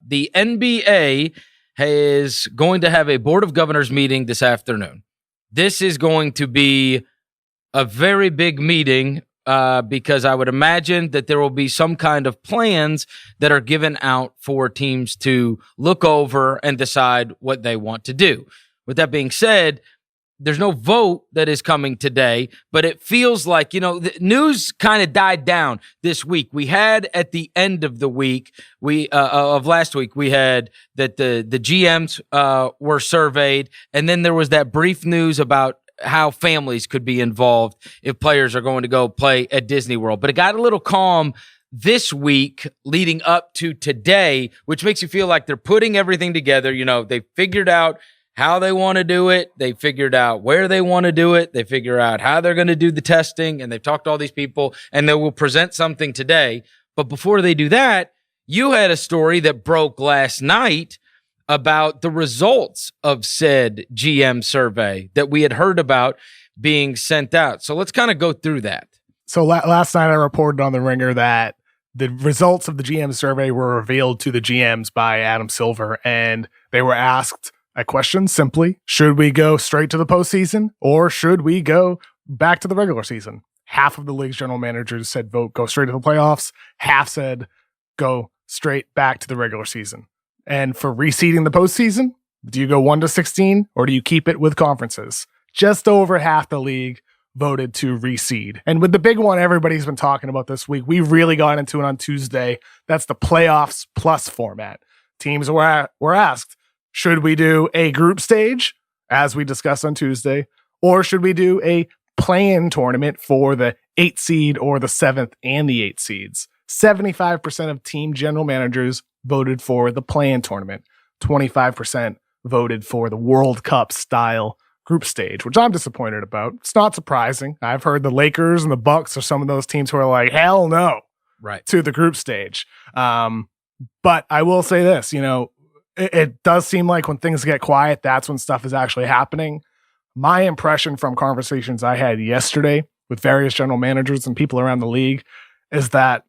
The NBA is going to have a Board of Governors meeting this afternoon. This is going to be a very big meeting because I would imagine that there will be some kind of plans that are given out for teams to look over and decide what they want to do. With that being said, there's no vote that is coming today, but it feels like, the news kind of died down this week. We had at the end of the week, of last week, we had that the GMs were surveyed, and then there was that brief news about how families could be involved if players are going to go play at Disney World. But it got a little calm this week leading up to today, which makes you feel like they're putting everything together. They figured out how they want to do it. They figured out where they want to do it. They figure out how they're going to do the testing, and they've talked to all these people, and they will present something today. But before they do that, you had a story that broke last night about the results of said GM survey that we had heard about being sent out. So let's kind of go through that. So last night I reported on The Ringer that the results of the GM survey were revealed to the GMs by Adam Silver, and they were asked a question simply: should we go straight to the postseason or should we go back to the regular season? Half of the league's general managers said go straight to the playoffs. Half said go straight back to the regular season. And for reseeding the postseason, do you go 1-16 or do you keep it with conferences? Just over half the league voted to reseed. And with the big one everybody's been talking about this week, we really got into it on Tuesday. That's the playoffs plus format. Teams were asked, should we do a group stage, as we discussed on Tuesday, or should we do a play-in tournament for the 8th seed or the 7th and the 8th seeds? 75% of team general managers voted for the play-in tournament. 25% voted for the World Cup style group stage, which I'm disappointed about. It's not surprising. I've heard the Lakers and the Bucks are some of those teams who are like, hell no, right, to the group stage. But I will say this, it does seem like when things get quiet, that's when stuff is actually happening. My impression from conversations I had yesterday with various general managers and people around the league is that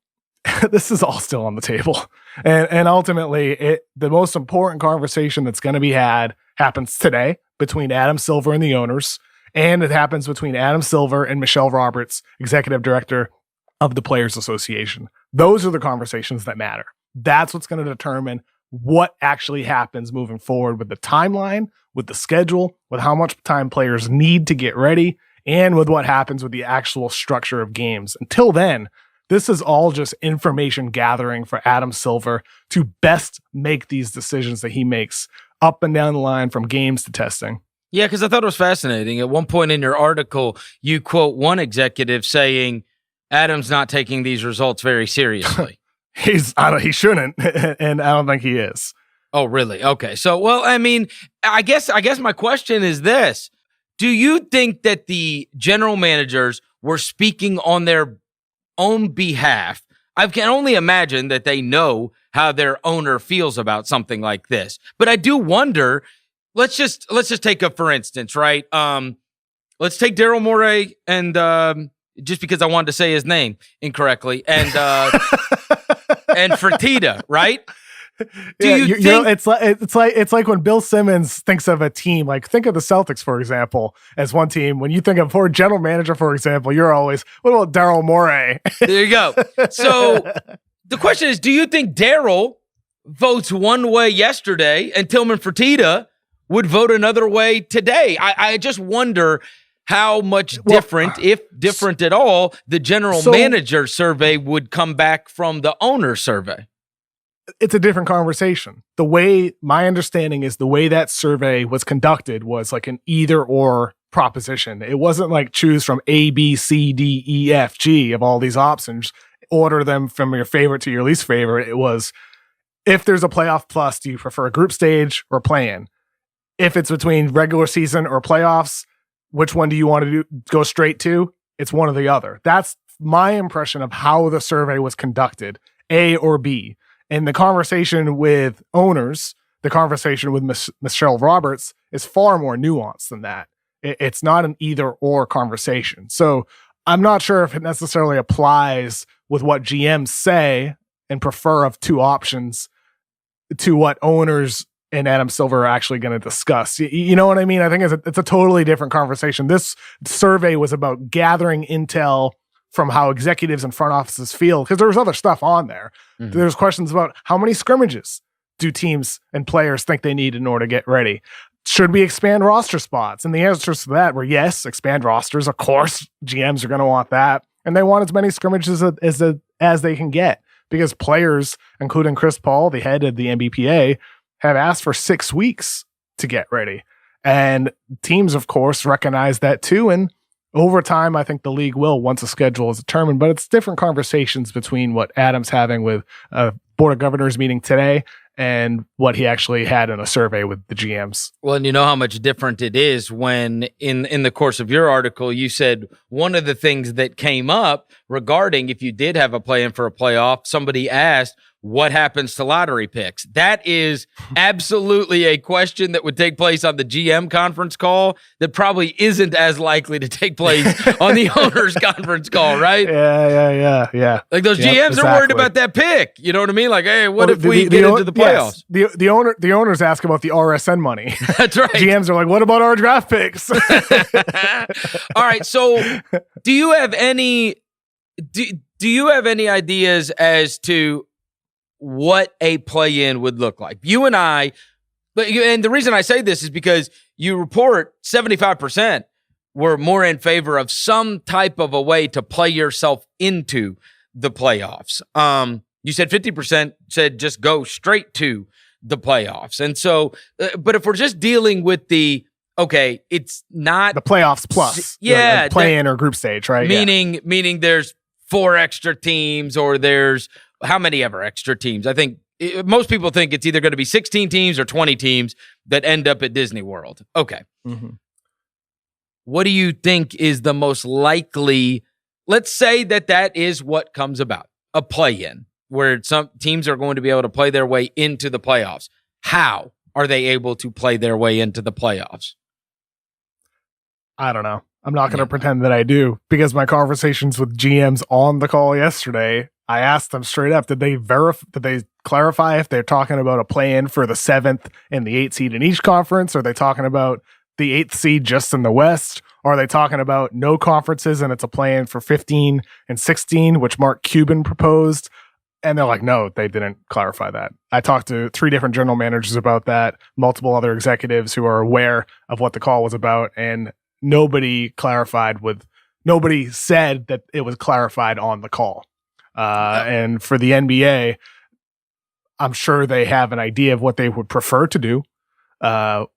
this is all still on the table. And ultimately, the most important conversation that's going to be had happens today between Adam Silver and the owners, and it happens between Adam Silver and Michelle Roberts, executive director of the Players Association. Those are the conversations that matter. That's what's going to determine what actually happens moving forward with the timeline, with the schedule, with how much time players need to get ready, and with what happens with the actual structure of games. Until then, this is all just information gathering for Adam Silver to best make these decisions that he makes up and down the line from games to testing. Yeah, because I thought it was fascinating. At one point in your article, you quote one executive saying, Adam's not taking these results very seriously. He shouldn't, and I don't think he is. Oh, really? Okay. So, well, I guess my question is this. Do you think that the general managers were speaking on their own behalf? I can only imagine that they know how their owner feels about something like this. But I do wonder, let's just take a for instance, right? Let's take Daryl Morey and just because I wanted to say his name incorrectly, and and Fertitta, right? It's like when Bill Simmons thinks of a team, like think of the Celtics, for example, as one team. When you think of for general manager, for example, you're always, what about Daryl Morey? There you go. So the question is, do you think Daryl votes one way yesterday and Tillman Fertitta would vote another way today? I just wonder how much different, if different at all, the general manager survey would come back from the owner survey. It's a different conversation. The way, my understanding is the way that survey was conducted was like an either or proposition. It wasn't like choose from A, B, C, D, E, F, G of all these options, order them from your favorite to your least favorite. It was, if there's a playoff plus, do you prefer a group stage or play-in? If it's between regular season or playoffs, which one do you want to go straight to? It's one or the other. That's my impression of how the survey was conducted, A or B. And the conversation with owners, the conversation with Michelle Roberts is far more nuanced than that. It's not an either or conversation. So I'm not sure if it necessarily applies with what GMs say and prefer of two options to what owners and Adam Silver are actually going to discuss. You know what I mean? I think it's a totally different conversation. This survey was about gathering intel from how executives and front offices feel, because there was other stuff on there. Mm-hmm. There's questions about how many scrimmages do teams and players think they need in order to get ready? Should we expand roster spots? And the answers to that were yes, expand rosters. Of course, GMs are going to want that. And they want as many scrimmages as they can get, because players, including Chris Paul, the head of the NBPA, have asked for 6 weeks to get ready. And teams, of course, recognize that too. And over time, I think the league will, once a schedule is determined. But it's different conversations between what Adam's having with a Board of Governors meeting today and what he actually had in a survey with the GMs. Well, and you know how much different it is when in the course of your article, you said one of the things that came up regarding if you did have a play-in for a playoff, somebody asked, what happens to lottery picks? That is absolutely a question that would take place on the GM conference call that probably isn't as likely to take place on the owners conference call, right? Yeah. Like those GMs are worried about that pick. You know what I mean? Like, hey, what if we get into the playoffs? Yes. The owners ask about the RSN money. That's right. GMs are like, what about our draft picks? All right. So do you have any ideas as to what a play-in would look like? You and I, and the reason I say this is because you report 75% were more in favor of some type of a way to play yourself into the playoffs. You said 50% said just go straight to the playoffs. And so, but if we're just dealing with it's not the playoffs plus, like play-in or group stage, right? Meaning there's 4 extra teams, or there's how many ever extra teams. I think most people think it's either going to be 16 teams or 20 teams that end up at Disney World. Okay. Mm-hmm. What do you think is the most likely? Let's say that is what comes about, a play-in, where some teams are going to be able to play their way into the playoffs. How are they able to play their way into the playoffs? I don't know. I'm not going to pretend that I do, because my conversations with GMs on the call yesterday, I asked them straight up, did they clarify if they're talking about a play-in for the 7th and the 8th seed in each conference? Are they talking about the 8th seed just in the West? Or are they talking about no conferences and it's a play-in for 15 and 16, which Mark Cuban proposed? And they're like, no, they didn't clarify that. I talked to 3 different general managers about that, multiple other executives who are aware of what the call was about, and nobody said that it was clarified on the call. And for the NBA, I'm sure they have an idea of what they would prefer to do.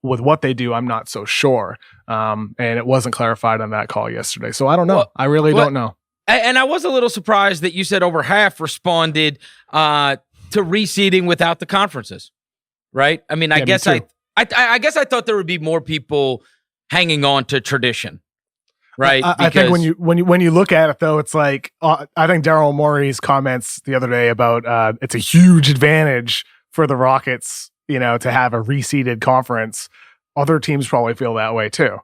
With what they do, I'm not so sure. And it wasn't clarified on that call yesterday. So I don't know. I really don't know. And I was a little surprised that you said over half responded to reseeding without the conferences, right? I mean, I guess I thought there would be more people hanging on to tradition. Right. I think when you look at it, though, it's like I think Daryl Morey's comments the other day about it's a huge advantage for the Rockets, to have a reseeded conference. Other teams probably feel that way too.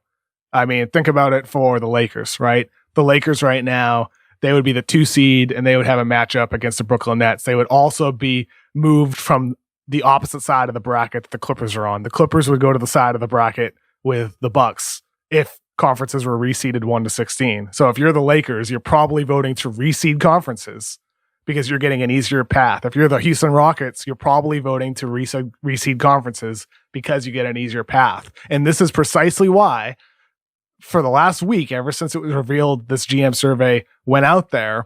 I mean, think about it for the Lakers, right? The Lakers right now, they would be the 2 seed and they would have a matchup against the Brooklyn Nets. They would also be moved from the opposite side of the bracket that the Clippers are on. The Clippers would go to the side of the bracket with the Bucks if conferences were reseeded 1 to 16. So if you're the Lakers, you're probably voting to reseed conferences because you're getting an easier path. If you're the Houston Rockets, you're probably voting to reseed conferences because you get an easier path. And this is precisely why, for the last week, ever since it was revealed this GM survey went out there,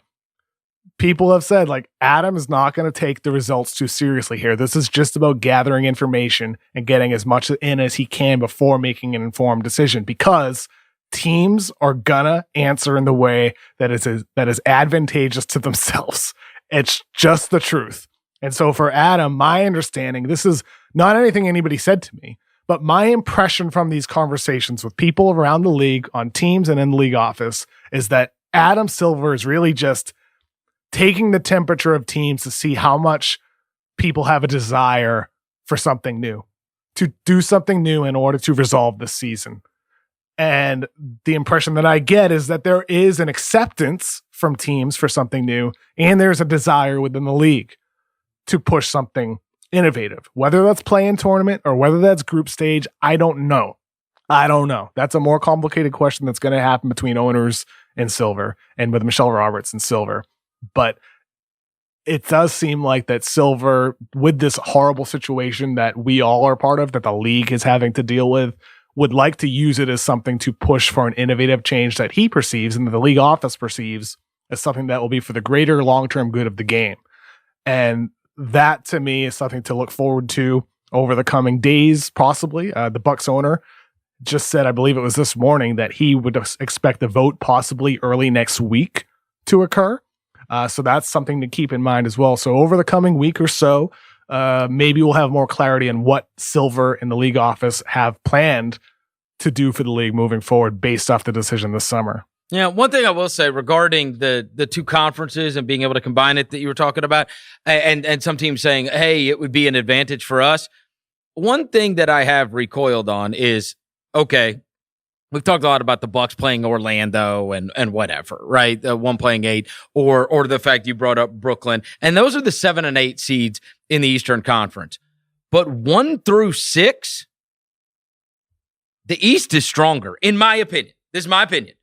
people have said, like, Adam is not going to take the results too seriously here. This is just about gathering information and getting as much in as he can before making an informed decision, because teams are gonna answer in the way that is advantageous to themselves. It's just the truth. And so for Adam, my understanding, this is not anything anybody said to me, but my impression from these conversations with people around the league, on teams and in the league office, is that Adam Silver is really just taking the temperature of teams to see how much people have a desire for something new, to do something new in order to resolve this season. And the impression that I get is that there is an acceptance from teams for something new, and there's a desire within the league to push something innovative. Whether that's play-in tournament or whether that's group stage, I don't know. That's a more complicated question that's going to happen between owners and Silver and with Michelle Roberts and Silver. But it does seem like that Silver, with this horrible situation that we all are part of, that the league is having to deal with, would like to use it as something to push for an innovative change that he perceives and that the league office perceives as something that will be for the greater long-term good of the game. And that, to me, is something to look forward to over the coming days, possibly. The Bucks owner just said, I believe it was this morning, that he would expect the vote possibly early next week to occur. So that's something to keep in mind as well. So over the coming week or so, maybe we'll have more clarity on what Silver and the league office have planned to do for the league moving forward based off the decision this summer. Yeah, one thing I will say regarding the two conferences and being able to combine it that you were talking about, and some teams saying, hey, it would be an advantage for us. One thing that I have recoiled on is, okay, we've talked a lot about the Bucks playing Orlando and whatever, right? One playing 8, or the fact you brought up Brooklyn. And those are the 7 and 8 seeds in the Eastern Conference. But 1 through 6, the East is stronger, in my opinion. This is my opinion.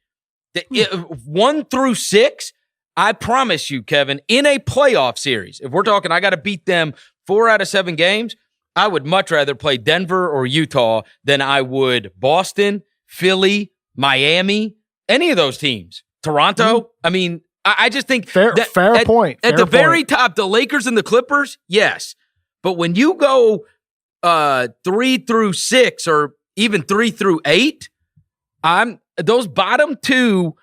1 through 6, I promise you, Kevin, in a playoff series, if we're talking I got to beat them 4 out of 7 games, I would much rather play Denver or Utah than I would Boston, Philly, Miami, any of those teams. Toronto. I mean, I just think fair point. At the very top, the Lakers and the Clippers, yes. But when you go 3 through 6 or even 3 through 8, those bottom 2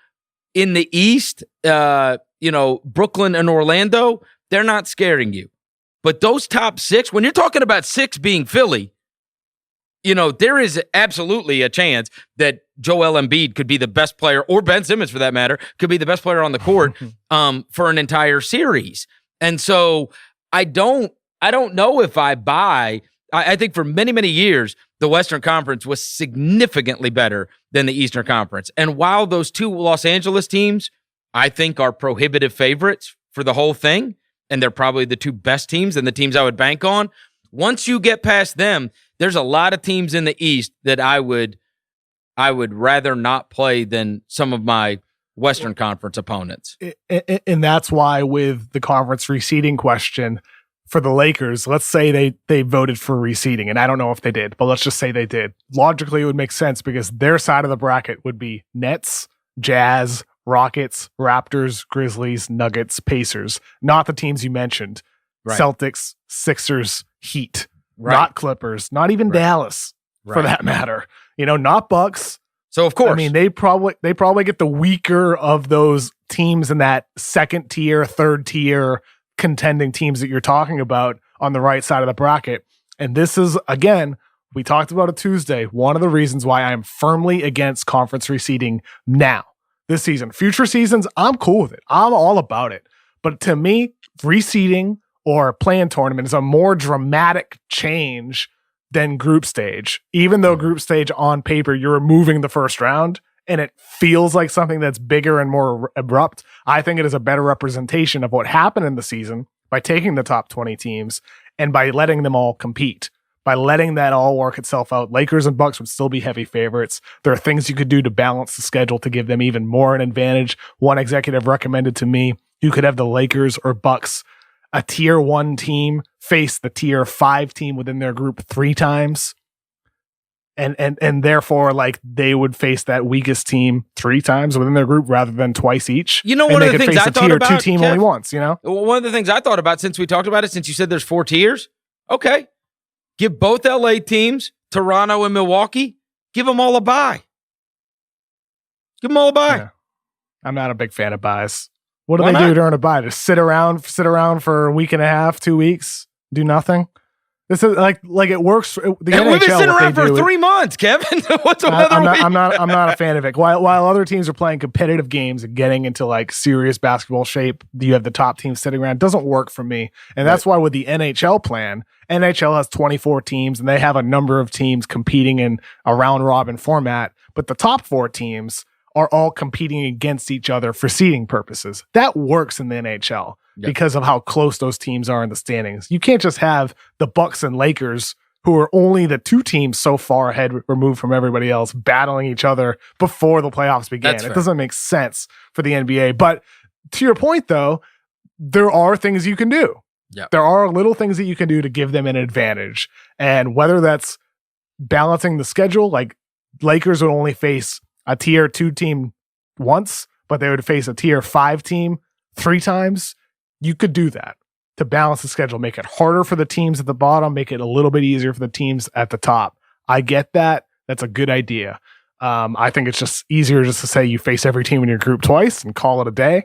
in the East, Brooklyn and Orlando, they're not scaring you. But those top 6, when you're talking about 6 being Philly, there is absolutely a chance that Joel Embiid could be the best player, or Ben Simmons for that matter, could be the best player on the court for an entire series. And so I don't know if I buy. I think for many, many years, the Western Conference was significantly better than the Eastern Conference. And while those 2 Los Angeles teams, I think, are prohibitive favorites for the whole thing, and they're probably the 2 best teams and the teams I would bank on, once you get past them, there's a lot of teams in the East that I would rather not play than some of my Western Conference opponents. And that's why with the conference reseeding question for the Lakers, let's say they voted for reseeding, and I don't know if they did, but let's just say they did. Logically, it would make sense because their side of the bracket would be Nets, Jazz, Rockets, Raptors, Grizzlies, Nuggets, Pacers, not the teams you mentioned. Right. Celtics, Sixers, Heat, not Clippers, not even Dallas for that matter. Not Bucks. So of course, I mean, they probably get the weaker of those teams in that second tier, third tier contending teams that you're talking about on the right side of the bracket. And this is, again, we talked about it Tuesday, one of the reasons why I am firmly against conference reseeding now. This season. Future seasons, I'm cool with it. I'm all about it. But to me, reseeding or play-in tournament is a more dramatic change than group stage. Even though group stage on paper, you're removing the first round and it feels like something that's bigger and more abrupt, I think it is a better representation of what happened in the season by taking the top 20 teams and by letting them all compete. By letting that all work itself out, Lakers and Bucks would still be heavy favorites. There are things you could do to balance the schedule to give them even more an advantage. One executive recommended to me, you could have the Lakers or Bucks, a tier 1 team, face the tier 5 team within their group 3 times. And therefore, like, they would face that weakest team 3 times within their group rather than twice each. One of the things I thought about, tier 2 team only once, One of the things I thought about since we talked about it, since you said there's 4 tiers, okay. Give both LA teams, Toronto and Milwaukee, give them all a bye. Give them all a bye. Yeah. I'm not a big fan of buys. What do they do during a bye? Just sit around for a week and a half, 2 weeks, do nothing? This is like it works. The we've been sitting around for 3 months, Kevin. What's another week? I'm not a fan of it. While other teams are playing competitive games and getting into like serious basketball shape, you have the top teams sitting around. It doesn't work for me, and that's why with the NHL plan, NHL has 24 teams and they have a number of teams competing in a round robin format. But the top 4 teams are all competing against each other for seeding purposes. That works in the NHL because of how close those teams are in the standings. You can't just have the Bucks and Lakers, who are only the two teams so far ahead removed from everybody else, battling each other before the playoffs began. It doesn't make sense for the NBA. But to your point, though, there are things you can do. Yep. There are little things that you can do to give them an advantage. And whether that's balancing the schedule, like Lakers would only face a tier 2 team once, but they would face a tier 5 team 3 times. You could do that to balance the schedule, make it harder for the teams at the bottom, make it a little bit easier for the teams at the top. I get that. That's a good idea. I think it's just easier just to say you face every team in your group twice and call it a day,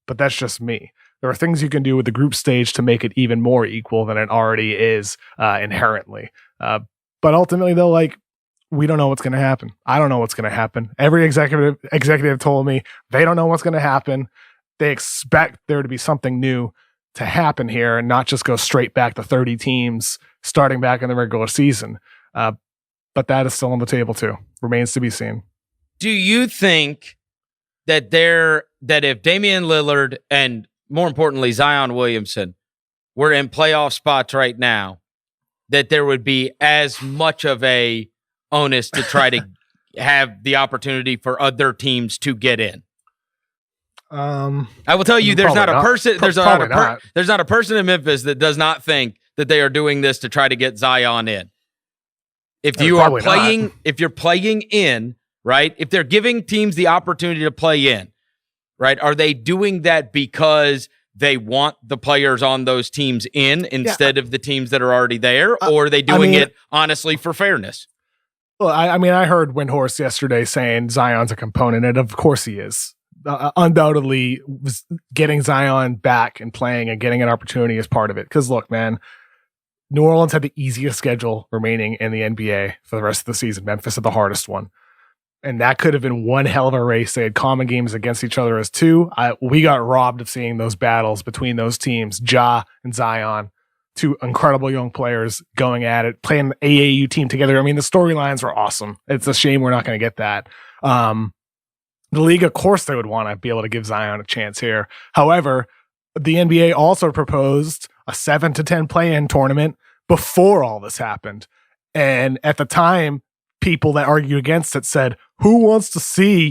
but that's just me. There are things you can do with the group stage to make it even more equal than it already is inherently. But ultimately, though, like, we don't know what's going to happen. I don't know what's going to happen. Every executive told me they don't know what's going to happen. They expect there to be something new to happen here and not just go straight back to 30 teams starting back in the regular season. But that is still on the table too. Remains to be seen. Do you think that if Damian Lillard and, more importantly, Zion Williamson were in playoff spots right now, that there would be as much of a onus to try to have the opportunity for other teams to get in? I will tell you, there's not a person. There's not a person in Memphis that does not think that they are doing this to try to get Zion in. If you are playing, if you're playing in, right? If they're giving teams the opportunity to play in, right? Are they doing that because they want the players on those teams in instead of the teams that are already there, or are they doing it honestly for fairness? Well, I heard Windhorst yesterday saying Zion's a component, and of course he is. Undoubtedly, was getting Zion back and playing and getting an opportunity is part of it. Because look, man, New Orleans had the easiest schedule remaining in the NBA for the rest of the season. Memphis had the hardest one. And that could have been one hell of a race. They had common games against each other as two. We got robbed of seeing those battles between those teams, Ja and Zion, two incredible young players going at it, playing the AAU team together. I mean, the storylines were awesome. It's a shame we're not going to get that. The league, of course, they would want to be able to give Zion a chance here. However, the NBA also proposed a 7 to 10 play-in tournament before all this happened. And at the time, people that argued against it said, who wants to see,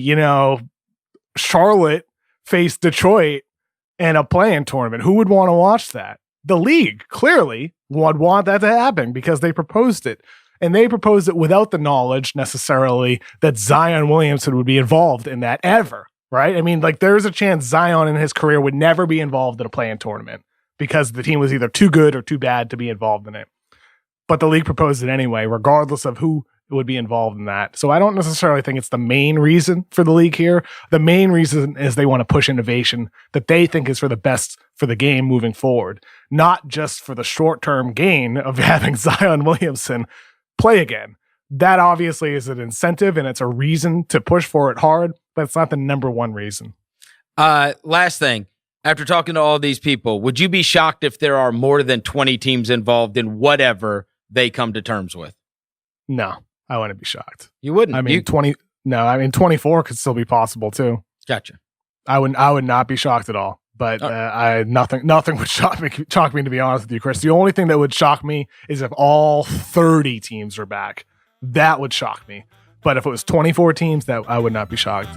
Charlotte face Detroit in a play-in tournament? Who would want to watch that? The league clearly would want that to happen because they proposed it. And they proposed it without the knowledge necessarily that Zion Williamson would be involved in that ever, right? I mean, like, there's a chance Zion in his career would never be involved in a play-in tournament because the team was either too good or too bad to be involved in it. But the league proposed it anyway, regardless of who would be involved in that. So I don't necessarily think it's the main reason for the league here. The main reason is they want to push innovation that they think is for the best for the game moving forward, not just for the short-term gain of having Zion Williamson play again. That obviously is an incentive and it's a reason to push for it hard, but it's not the number one reason. Last thing, after talking to all these people, would you be shocked if there are more than 20 teams involved in whatever they come to terms with? No, I wouldn't be shocked. You wouldn't? I mean, 24 could still be possible too. Gotcha. I would not be shocked at all. But nothing would shock me, to be honest with you, Chris. The only thing that would shock me is if all 30 teams are back. That would shock me. But if it was 24 teams, that I would not be shocked.